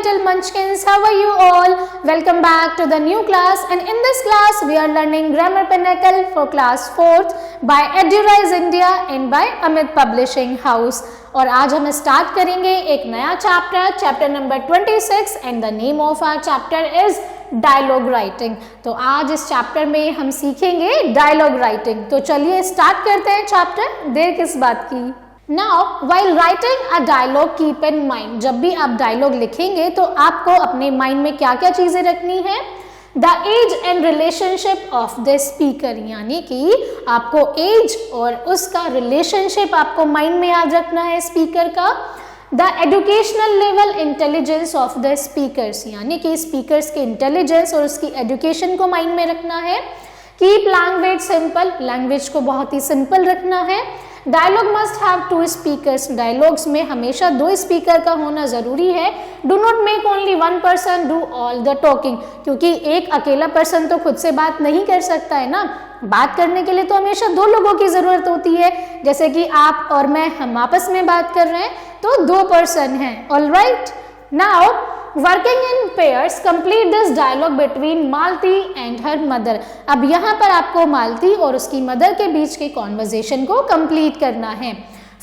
little munchkins, how are you all? Welcome back to the new class, and in this class we are learning Grammar Pinnacle for class 4th by EduRise India and by Amit Publishing House. और आज हम start करेंगे एक नया chapter number 26 and the name of our chapter is dialogue writing. तो आज इस chapter में हम सीखेंगे डायलॉग राइटिंग। तो चलिए स्टार्ट करते हैं चैप्टर, देर किस बात की। Now, while writing a dialogue, keep in mind, जब भी आप डायलॉग लिखेंगे तो आपको अपने माइंड में क्या क्या चीजें रखनी है। The age and relationship of the speaker, यानी कि आपको एज और उसका रिलेशनशिप आपको माइंड में याद रखना है स्पीकर का। The educational level intelligence of the speakers, यानी कि स्पीकर्स के इंटेलिजेंस और उसकी एजुकेशन को माइंड में रखना है। कीप लैंग्वेज सिंपल, लैंग्वेज को बहुत ही सिंपल रखना है। Dialogue must have two speakers, dialogues में हमेशा दो स्पीकर का होना जरूरी है। Do not make only one person do all the talking, क्योंकि एक अकेला पर्सन तो खुद से बात नहीं कर सकता है ना। बात करने के लिए तो हमेशा दो लोगों की जरूरत होती है, जैसे कि आप और मैं, हम आपस में बात कर रहे हैं तो दो पर्सन हैं। Alright, now working in pairs complete this dialogue between Malti and her mother. अब यहाँ पर आपको मालती और उसकी मदर के बीच के कॉन्वर्जेशन को कंप्लीट करना है।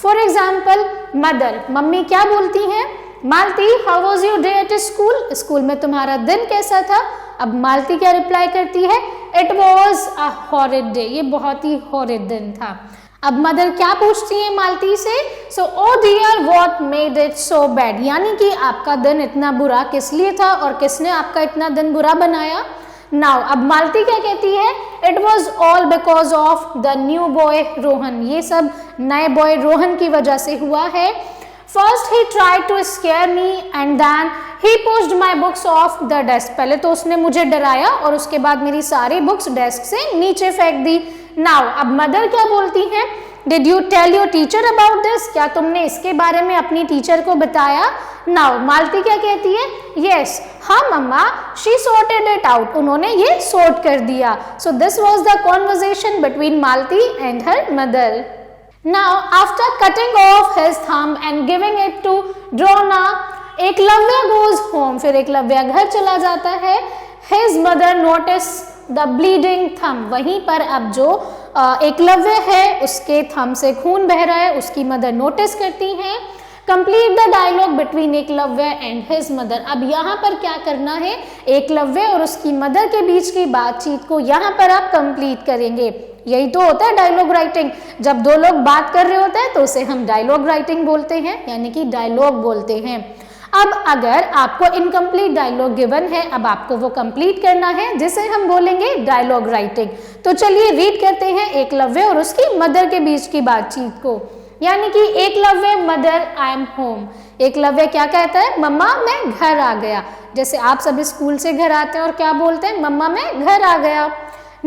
फॉर एग्जाम्पल, मदर, मम्मी क्या बोलती हैं? Malti, how was your day at school, school में तुम्हारा दिन कैसा था? अब मालती क्या रिप्लाई करती है? It was a horrid day, ये बहुत ही हॉरिड दिन था। अब मदर क्या पूछती है मालती से? So O dear what made it so bad, यानी कि आपका दिन इतना बुरा किस लिए था और किसने आपका इतना दिन बुरा बनाया। नाउ अब मालती क्या कहती है? It was all because of the new boy Rohan, ये सब नए बॉय रोहन की वजह से हुआ है। First he tried to scare me and then he pushed my books off the desk, पहले तो उसने मुझे डराया और उसके बाद मेरी सारी बुक्स डेस्क से नीचे फेंक दी। नाउ अब मदर क्या बोलती हैं? Did you tell your teacher about this, क्या तुमने इसके बारे में अपनी टीचर को बताया? नाउ मालती क्या कहती है? यस, हाँ mamma, she sorted it out, उन्होंने ये सॉर्ट कर दिया। So this was the conversation between Malti and her mother. Now after cutting off his thumb and giving it to Drona, Eklavya goes home, फिर एकलव्य घर चला जाता है। His mother notice the bleeding thumb, वहीं पर अब जो एकलव्य है उसके थंब से खून बह रहा है, उसकी मदर नोटिस करती हैं। Complete the dialogue between Eklavya and his mother, अब यहाँ पर क्या करना है? एकलव्य और उसकी मदर के बीच की बातचीत को यहाँ पर आप कंप्लीट करेंगे। यही तो होता है डायलॉग राइटिंग, जब दो लोग बात कर रहे होते हैं तो उसे हम डायलॉग राइटिंग बोलते हैं, यानी कि डायलॉग बोलते हैं। अब अगर आपको इनकम्प्लीट डायलॉग गिवन है, अब आपको वो कंप्लीट करना है, जिसे हम बोलेंगे डायलॉग राइटिंग। तो चलिए रीड करते हैं एकलव्य और उसकी मदर के बीच की बातचीत को। यानी कि Eklavya, mother, I am home. Eklavya क्या कहता है? मम्मा मैं घर आ गया। जैसे आप सभी स्कूल से घर आते हैं और क्या बोलते हैं? मम्मा मैं घर आ गया।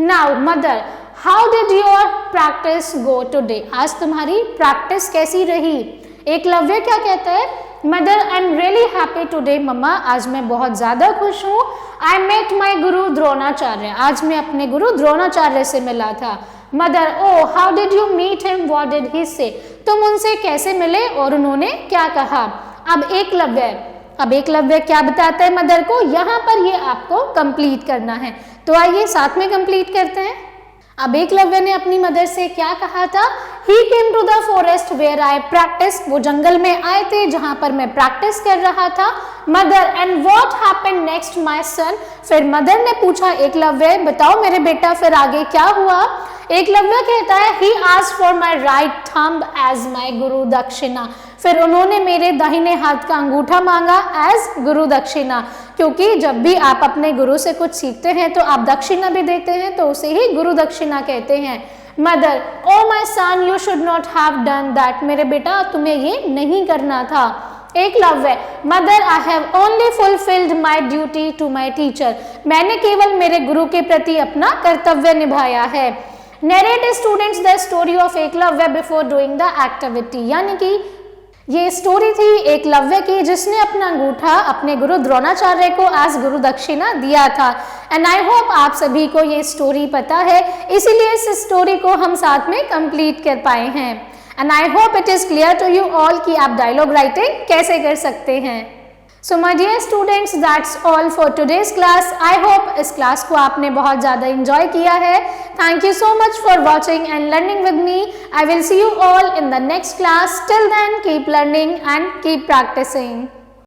Now mother, how did your practice go today, आज तुम्हारी प्रैक्टिस कैसी रही? एकलव्य क्या कहता है? Mother, I am really happy today, मम्मा आज मैं बहुत ज्यादा खुश हूँ। आई मेट माई गुरु द्रोणाचार्य, आज मैं अपने गुरु द्रोणाचार्य से मिला था। Mother, oh how did you meet him, what did he say, तुम उनसे कैसे मिले और उन्होंने क्या कहा? अब एकलव्य क्या बताता है मदर को? यहाँ पर ये आपको कंप्लीट करना है। तो आइए साथ में कंप्लीट करते हैं। अब एकलव्य ने अपनी मदर से क्या कहा था? He came to the forest where I practiced, वो जंगल में आए थे जहां पर मैं प्रैक्टिस कर रहा था। Mother, and what happened next my son, फिर मदर ने पूछा एकलव्य, बताओ मेरे बेटा फिर आगे क्या हुआ? एकलव्य कहता है he asked for my right thumb as my गुरु दक्षिणा, फिर उन्होंने मेरे दाहिने हाथ का अंगूठा मांगा एज गुरु दक्षिणा, क्योंकि जब भी आप अपने गुरु से कुछ सीखते हैं तो आप दक्षिणा भी देते हैं, तो उसे ही गुरु दक्षिणा कहते हैं। Mother, oh my son you should not have done that, मेरे बेटा तुम्हें ये नहीं करना था। Eklavya, mother, I have only fulfilled my duty to my teacher, मैंने केवल मेरे गुरु के प्रति अपना कर्तव्य निभाया है। Narrate students the story of Eklavya before doing the activity, यानी कि ये स्टोरी थी एकलव्य की, जिसने अपना अंगूठा अपने गुरु द्रोणाचार्य को एज गुरु दक्षिणा दिया था। एंड आई होप आप सभी को ये स्टोरी पता है, इसीलिए इस स्टोरी को हम साथ में कंप्लीट कर पाए हैं। And I hope it is clear to you all कि आप डायलॉग राइटिंग कैसे कर सकते हैं। So my dear students, that's all for today's class. I hope इस क्लास को आपने बहुत ज़्यादा इंजॉय किया है। Thank you so much for watching and learning with me. I will see you all in the next class. Till then keep learning and keep practising.